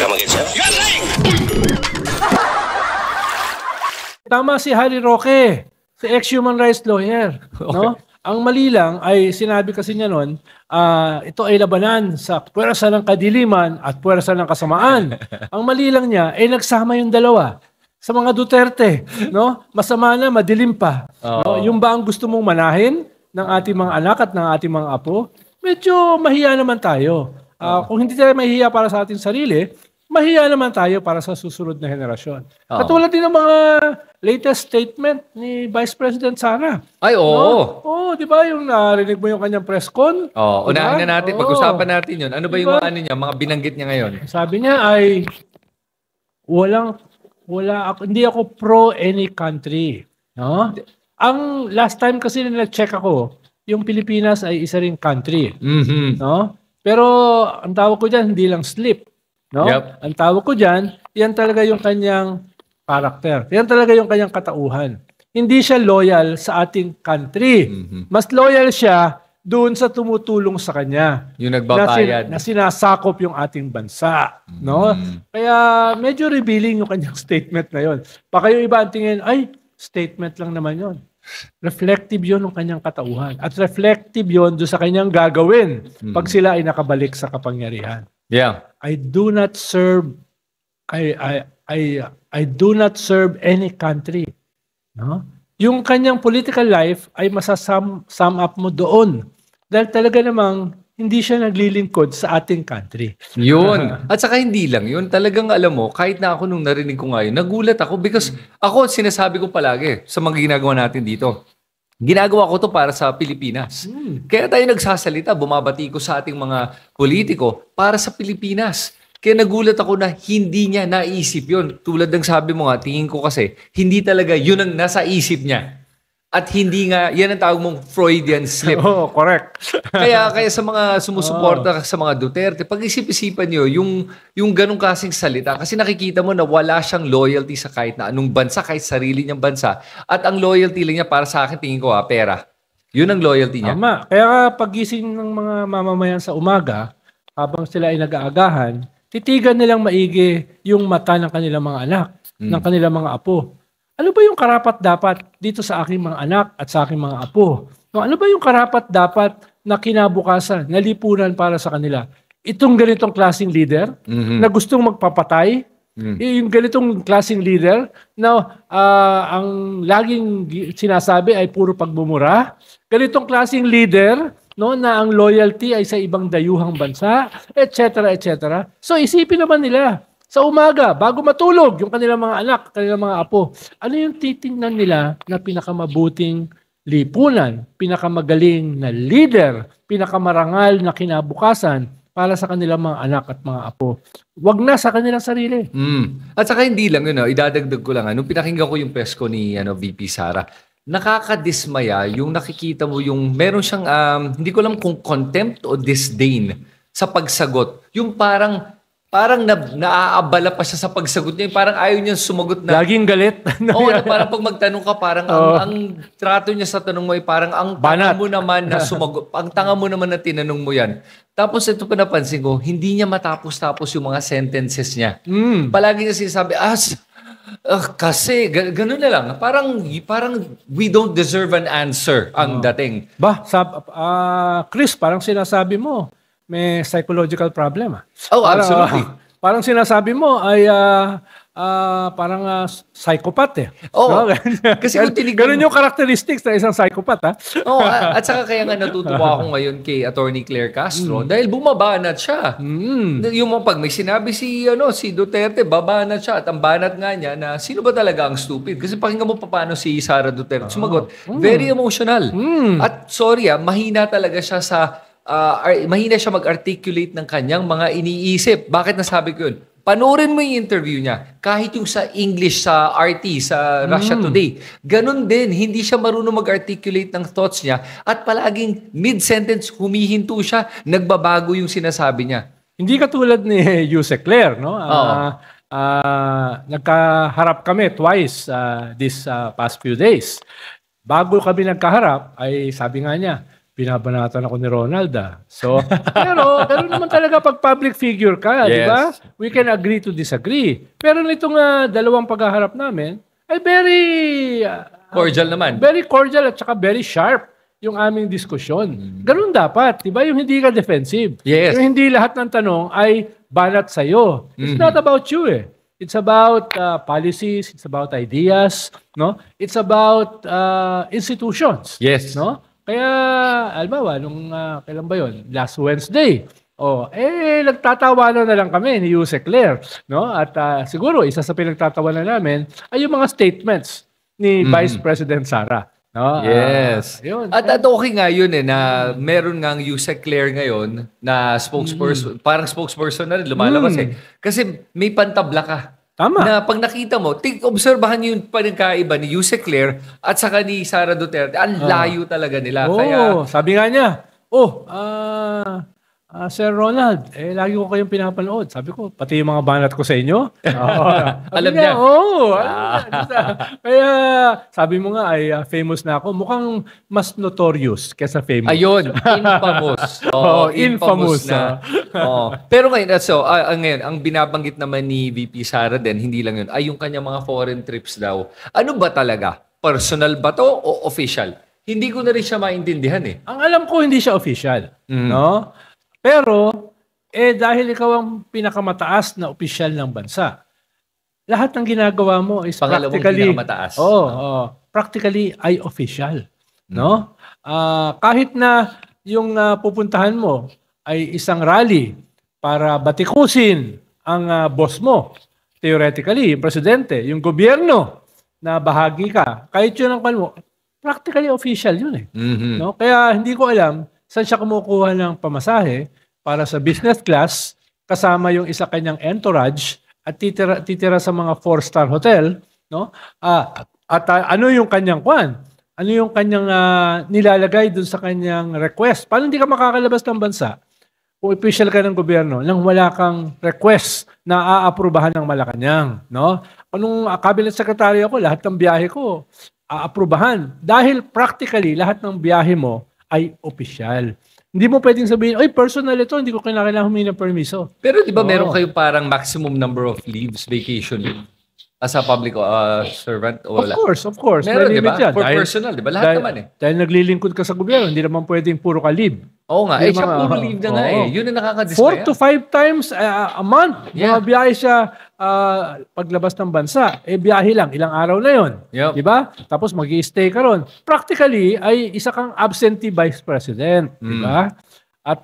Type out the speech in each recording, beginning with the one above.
come again, sir? You're lying! Tama si Harry Roque, si ex-human rights lawyer. No? Ang mali lang ay sinabi kasi niya noon, ito ay labanan sa puwersa ng kadiliman at puwersa ng kasamaan. Ang mali lang niya ay nagsama yung dalawa. Sa mga Duterte, no? Masama na, madilim pa. No? Yung ba ang gusto mong manahin ng ating mga anak at ng ating mga apo? Medyo mahiya naman tayo. Kung hindi tayo mahiya para sa ating sarili, mahiya naman tayo para sa susunod na henerasyon. Katulad din ng mga latest statement ni Vice President Sara. Ay, oo. No? Oo, di ba? Yung narinig mo yung kanyang press con? Oo, diba? unahin na natin. Pag-usapan natin yun. Ano ba yung mga, ano niya, mga binanggit niya ngayon? Sabi niya ay, hindi ako pro any country. No? Ang last time kasi na-check ako, yung Pilipinas ay isa ring country. Mm-hmm. No? Pero ang tawag ko dyan, hindi lang slip. No? Yep. Ang tawag ko dyan, yan talaga yung kanyang character. Yan talaga yung kanyang katauhan. Hindi siya loyal sa ating country. Mm-hmm. Mas loyal siya doon sa tumutulong sa kanya. Yung nagbabayad. Na sinasakop yung ating bansa. Mm-hmm. No? Kaya medyo revealing yung kanyang statement na yon. Baka yung iba ang tingin, ay, statement lang naman yon. Reflective yon ng kanyang katauhan. At reflective yon doon sa kanyang gagawin pag sila ay nakabalik sa kapangyarihan. Yeah. I do not serve I do not serve any country. No? Yung kanyang political life ay sum up mo doon. Dahil talaga namang hindi siya naglilingkod sa ating country. Yun. At saka hindi lang yun. Talagang alam mo, kahit na ako nung narinig ko ngayon, nagulat ako because ako, sinasabi ko palagi sa mga ginagawa natin dito. Ginagawa ko to para sa Pilipinas. Kaya tayo nagsasalita, bumabati ko sa ating mga politiko para sa Pilipinas. Kaya nagulat ako na hindi niya naisip yun. Tulad ng sabi mo nga, tingin ko kasi, hindi talaga yun ang nasa isip niya. At hindi nga, yan ang tawag mong Freudian slip. Oh, correct. kaya sa mga sumusuporta sa mga Duterte, pag-isip-isipan nyo yung ganong kasing salita. Kasi nakikita mo na wala siyang loyalty sa kahit na anong bansa, kahit sarili niyang bansa. At ang loyalty lang niya para sa akin, tingin ko, pera. Yun ang loyalty niya. Tama. Kaya pagising ng mga mamamayan sa umaga, habang sila ay nag-aagahan, titigan nilang maigi yung mata ng kanilang mga anak, ng kanilang mga apo. Ano ba yung karapat-dapat dito sa aking mga anak at sa aking mga apo? No, ano ba yung karapat-dapat na kinabukasan, na lipunan para sa kanila? Itong ganitong klaseng leader na gustong magpapatay, yung ganitong klaseng leader na ang laging sinasabi ay puro pagbumura, ganitong klaseng leader no, na ang loyalty ay sa ibang dayuhang bansa, etc., etc. So isipin naman nila, sa umaga, bago matulog yung kanilang mga anak, kanilang mga apo, ano yung titingnan nila na pinakamabuting lipunan, pinakamagaling na leader, pinakamarangal na kinabukasan para sa kanilang mga anak at mga apo. Wag na sa kanilang sarili. At saka hindi lang yun, idadagdag ko lang. Nung pinakinggan ko yung pesko ni VP Sara, nakakadismaya yung nakikita mo yung meron siyang, hindi ko alam kung contempt o disdain sa pagsagot. Yung parang naaabala pa siya sa pagsagot niya. Yung parang ayaw niya sumagot na. Laging galit. Oo, na parang pag magtanong ka, parang ang trato niya sa tanong mo ay parang ang tanga mo naman na sumagot. Ang tanga mo naman na tinanong mo yan. Tapos ito pa napansin ko, hindi niya matapos-tapos yung mga sentences niya. Palagi niya sinasabi, kasi, gano'n na lang. Parang we don't deserve an answer ang dating. Chris, parang sinasabi mo, may psychological problem. Oh, absolutely. Parang sinasabi mo ay parang psychopath eh. Oh, no? kasi kung ganun yung characteristics ng isang psychopath. Oh, at saka kaya nga natutuwa ako ngayon kay Attorney Claire Castro dahil bumabanat siya. Yung pag may sinabi si Duterte, babanat siya at ang banat nga niya na sino ba talaga ang stupid? Kasi pakinggan mo paano si Sara Duterte sumagot. Very emotional. At sorry, mahina talaga siya mahina siya mag-articulate ng kanyang mga iniisip. Bakit nasabi ko yun? Panoorin mo yung interview niya. Kahit yung sa English, sa RT, sa Russia Today. Ganun din. Hindi siya marunong mag-articulate ng thoughts niya. At palaging mid-sentence, humihinto siya. Nagbabago yung sinasabi niya. Hindi katulad ni Yuse Claire, no? Nagkaharap kami twice this past few days. Bago kami nagkaharap, ay sabi nga niya, binabanatan ako ni Ronald So, pero naman talaga pag public figure ka, di ba? We can agree to disagree. Pero nitong dalawang paghaharap namin, ay very cordial naman. Very cordial at saka very sharp yung aming diskusyon. Ganun dapat, di ba? Yung hindi ka defensive. Yes. Yung hindi lahat ng tanong ay banat sa'yo. It's not about you It's about policies, it's about ideas, no? It's about institutions. Yes. No? Kaya, albawa, nung kailan ba yun? Last Wednesday. Nagtatawanan na lang kami ni Yuse Claire. No? At siguro, isa sa pinagtatawanan namin ay yung mga statements ni Vice President Sara. No? Yes. Yun. At okay nga yun na meron ngang Yuse Claire ngayon na spokesperson, parang spokesperson na rin, lumalabas Kasi may pantabla ka. Tama. Na pag nakita mo, obserbahan niyo yung panagkaiba ni Yuse Claire at saka ni Sara Duterte. Ang layo talaga nila. Kaya, sabi nga niya, Sir Ronald, lagi ko kayong pinapanood. Sabi ko, pati yung mga banat ko sa inyo. Alam niya. Kaya sabi mo nga ay famous na ako. Mukhang mas notorious kesa famous. Ayun, infamous. Infamous na. Pero ngayon, ngayon, ang binabanggit naman ni VP Sara din, hindi lang yun, ay yung kanyang mga foreign trips daw. Ano ba talaga? Personal ba to o official? Hindi ko na rin siya maintindihan Ang alam ko, hindi siya official. No? Pero, dahil ikaw ang pinakamataas na opisyal ng bansa, lahat ng ginagawa mo is practically practically ay official, no? Kahit na yung pupuntahan mo ay isang rally para batikusin ang boss mo, theoretically, yung presidente, yung gobyerno na bahagi ka, kahit yun ang mo, practically official yun no? Kaya hindi ko alam saan siya kumukuha ng pamasahe para sa business class kasama yung isa kanyang entourage at titira sa mga 4-star hotel, no? Ano yung kanyang kwan? Ano yung kanyang nilalagay dun sa kanyang request? Paano hindi ka makakalabas ng bansa kung official ka ng gobyerno nang wala kang request na aaprubahan ng Malacanang, no? Anong cabinet secretary ako, lahat ng biyahe ko aaprubahan dahil practically lahat ng biyahe mo ay opisyal. Hindi mo pwedeng sabihin, "Oy, personal ito, hindi ko kailangan humingi ng permiso." Pero di ba meron kayo parang maximum number of leaves, vacation leave as a public servant? O Of course. Meron, di ba? Yan. For personal, di ba? Lahat naman Dahil naglilingkod ka sa gobyerno, hindi naman pwedeng puro ka leave. Oo nga. Siya puro leave na nga Yun ang nakakadismaya. 4 to 5 times a month. Yeah. Biyahe siya paglabas ng bansa. Biyahe lang. Ilang araw na yun. Yep. Di ba? Tapos mag-i-stay ka ron. Practically, ay isa kang absentee vice president. Di ba? At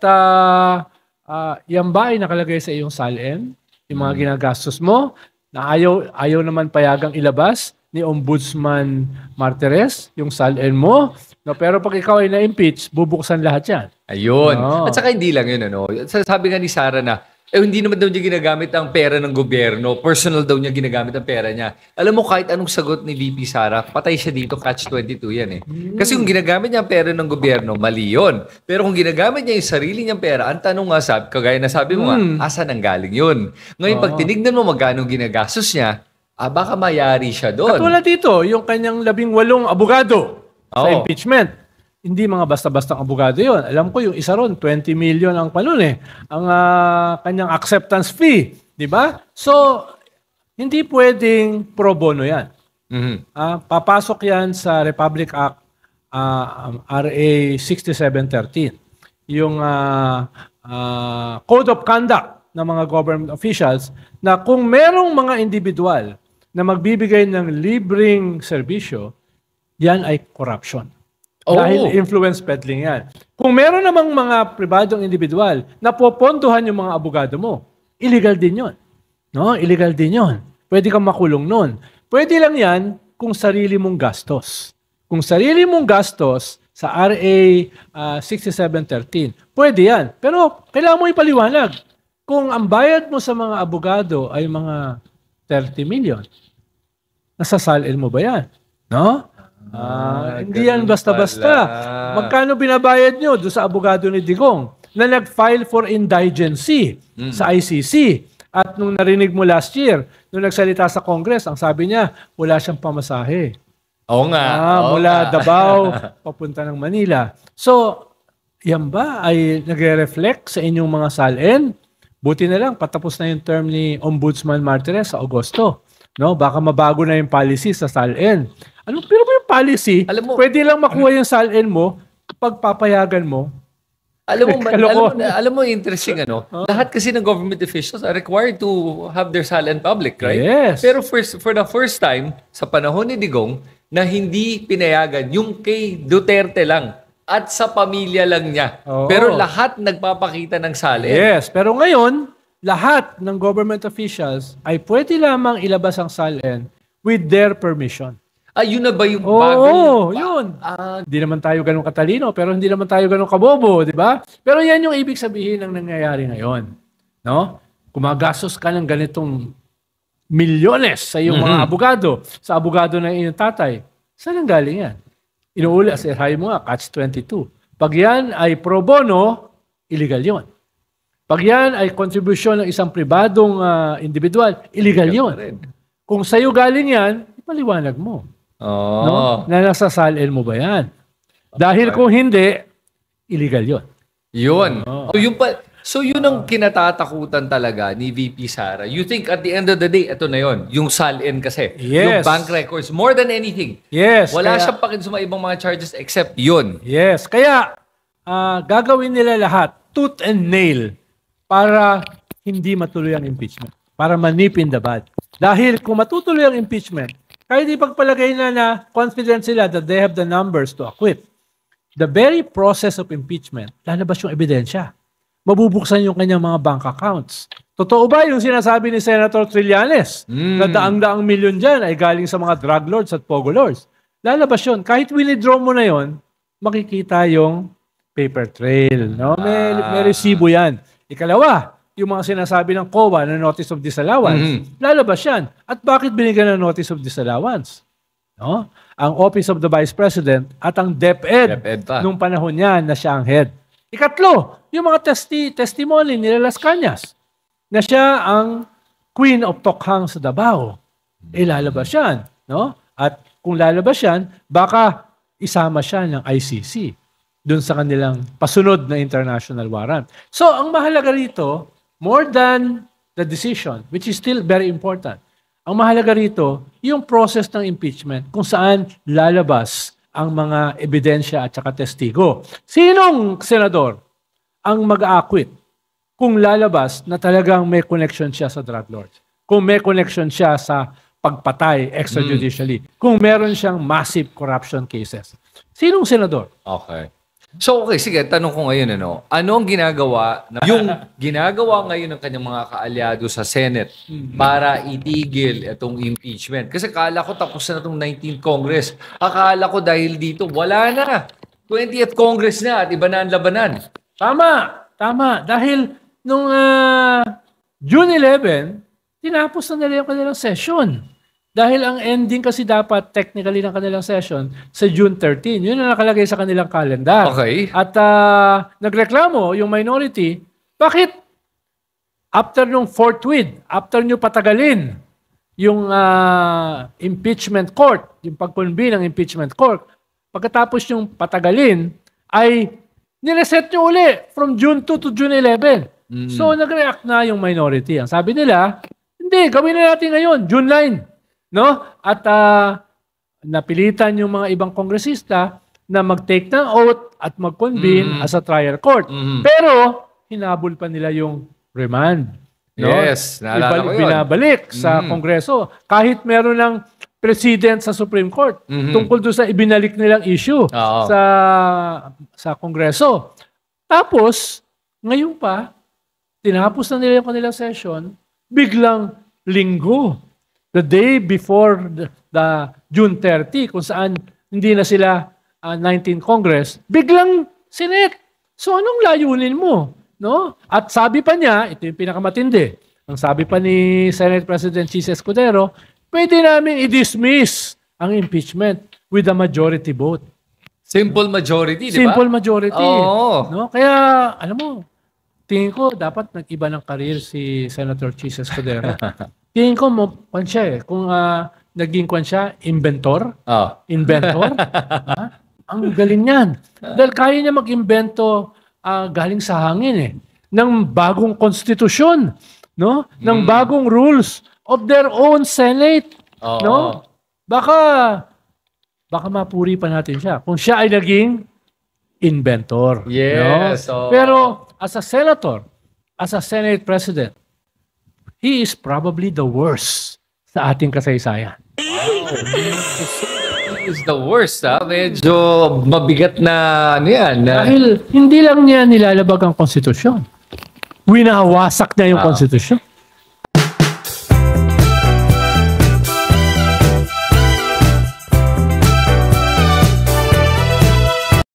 yan ba ay nakalagay sa iyong SALN? Yung mga ginagastos mo na ayaw naman payagang ilabas ni Ombudsman Martires, yung SALN mo. No, pero pag ikaw ay na-impeach, bubuksan lahat yan. Ayun. At saka hindi lang yun. Sabi nga ni Sara na, hindi naman daw niya ginagamit ang pera ng gobyerno. Personal daw niya ginagamit ang pera niya. Alam mo, kahit anong sagot ni VP Sara, patay siya dito, catch-22 yan Kasi kung ginagamit niya ang pera ng gobyerno, mali yun. Pero kung ginagamit niya yung sarili niyang pera, ang tanong nga, kagaya na sabi mo nga, asan ang galing yun? Ngayon, pag tinignan mo magkano ginagastos niya, baka mayari siya doon. Katulad dito, yung kanyang 18 abogado sa impeachment. Hindi mga basta-bastang abogado yon. Alam ko yung isa ron, 20 million ang ang kanyang acceptance fee. Di ba? So, hindi pwedeng pro bono yan. Papasok yan sa Republic Act RA 6713. Yung Code of Conduct ng mga government officials na kung merong mga individual na magbibigay ng libreng serbisyo, yan ay corruption. Dahil influence peddling yan. Kung meron namang mga pribadong individual na popondohan yung mga abogado mo, illegal din yon. No? Illegal din yon. Pwede kang makulong nun. Pwede lang yan kung sarili mong gastos. Kung sarili mong gastos sa RA 6713, pwede yan. Pero kailangan mo ipaliwanag. Kung ang bayad mo sa mga abogado ay mga 30 million, nasa SALN mo ba yan? No? Hindi yan basta-basta. Magkano binabayad nyo doon sa abogado ni Digong na nag-file for indigency sa ICC? At nung narinig mo last year, nung nagsalita sa Congress, ang sabi niya, wala siyang pamasahe. Oo nga. Mula Davao, papunta ng Manila. So, yan ba ay nagre-reflect sa inyong mga salin? Buti na lang, patapos na yung term ni Ombudsman Martirez sa Agosto. No? Baka mabago na yung policy sa salin. Pero yung policy, pwede lang makuha yung salin mo pag papayagan mo. Alam mo, interesting lahat kasi ng government officials are required to have their salin public, right? Yes. Pero for the first time, sa panahon ni Digong, na hindi pinayagan yung kay Duterte lang at sa pamilya lang niya. Oo. Pero lahat nagpapakita ng salin. Yes, pero ngayon, lahat ng government officials ay pwede lamang ilabas ang salin with their permission. Yun na ba yung bagong... yun. Hindi naman tayo ganun katalino, pero hindi naman tayo ganun kabobo, di ba? Pero yan yung ibig sabihin ng nangyayari ngayon. No? Kumagastos ka ng ganitong milyones sa iyong mga abogado, sa abogado ng iyong tatay. Saan ang galing yan? Inuuli, asirahay mo nga, catch-22. Pag yan ay pro bono, illegal yon. Pag yan ay kontribusyon ng isang pribadong individual, illegal yon. Kung sa'yo galing yan, ipaliwanag mo. No? Na nasa salin mo ba yan? Dahil kung hindi, illegal yon. Yun. So yun ang kinatatakutan talaga ni VP Sara. You think at the end of the day, ito na yun, yung salin kasi. Yes. Yung bank records, more than anything. Yes. Wala siyang pakin sa mga ibang mga charges except yun. Yes. Kaya, gagawin nila lahat, tooth and nail, para hindi matuloy ang impeachment. Para manip in the bud. Dahil kung matutuloy ang impeachment, kahit ipagpalagay na confident sila that they have the numbers to acquit, the very process of impeachment, lalabas yung ebidensya. Mabubuksan yung kanyang mga bank accounts. Totoo ba yung sinasabi ni Senator Trillanes na daang-daang milyon dyan ay galing sa mga drug lords at pogo lords? Lalabas yun. Kahit withdraw mo na yon, makikita yung paper trail. No? May resibo yan. Ikalawa, yung mga sinasabi ng COA na notice of disallowance, lalabas yan. At bakit binigyan ng notice of disallowance? No? Ang Office of the Vice President at ang DepEd nung panahon niya na siya ang head. Ikatlo, yung mga testimony ni Las Cañas na siya ang Queen of Tokhang sa Davao. Lalabas yan. No? At kung lalabas yan, baka isama siya ng ICC dun sa kanilang pasunod na international warrant. So, ang mahalaga rito, more than the decision, which is still very important, ang mahalaga rito, yung process ng impeachment kung saan lalabas ang mga ebidensya at saka testigo. Sinong senador ang mag-a-acquit kung lalabas na talagang may connection siya sa drug lords? Kung may connection siya sa pagpatay extrajudicially? Kung meron siyang massive corruption cases? Sinong senador? Okay. So, okay, sige, tanong ko ngayon, ano ang ginagawa, yung ginagawa ngayon ng kanyang mga kaalyado sa Senate para itigil itong impeachment? Kasi akala ko tapos na itong 19th Congress. Akala ko dahil dito, wala na. 20th Congress na at iba na ang labanan. Tama. Dahil nung June 11, tinapos na nila yung kanilang session. Dahil ang ending kasi dapat technically ng kanilang session sa June 13. Yun ang nakalagay sa kanilang calendar. Okay. At nagreklamo yung minority, bakit after nung forthwith, after nyo patagalin yung impeachment court, yung pag-convene ng impeachment court, pagkatapos yung patagalin, ay nireset nyo uli from June 2 to June 11. So nag-react na yung minority. Ang sabi nila, hindi, gawin na natin ngayon, June 9. No? At napilitan yung mga ibang kongresista na mag-take ng oath at mag-convene as a trial court. Pero hinabol pa nila yung remand. No? Yes, naalala ko yun. Binabalik sa Kongreso. Kahit meron ng president sa Supreme Court tungkol doon sa ibinalik nilang issue sa Kongreso. Tapos, ngayon pa, tinapos na nila yung kanilang session, biglang linggo. The day before the June 30, kung saan hindi na sila 19th Congress, biglang Senate. So anong layunin mo? No? At sabi pa niya, ito yung pinakamatindi, ang sabi pa ni Senate President Chis Escudero, pwede namin i-dismiss ang impeachment with a majority vote. Simple majority, di ba? Simple majority. Oo. No? Kaya, alam mo, tingin ko dapat nag-iba ng career si Senator Chis Escudero. Tingin ko kung siya kung naging kwan siya, inventor. Inventor. Ang galing yan. Dahil kaya niya mag-imbento galing sa hangin ng bagong konstitusyon, no? Ng bagong rules of their own Senate, no? Baka mapuri pa natin siya kung siya ay naging inventor. Yes. No? Pero as a senator, as a Senate President, he is probably the worst sa ating kasaysayan. He is the worst, ha? Medyo mabigat na ano yan. Dahil hindi lang niya nilalabag ang konstitusyon. Winawasak niya yung konstitusyon.